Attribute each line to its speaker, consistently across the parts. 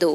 Speaker 1: 2،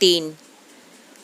Speaker 1: 3،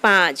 Speaker 1: 5،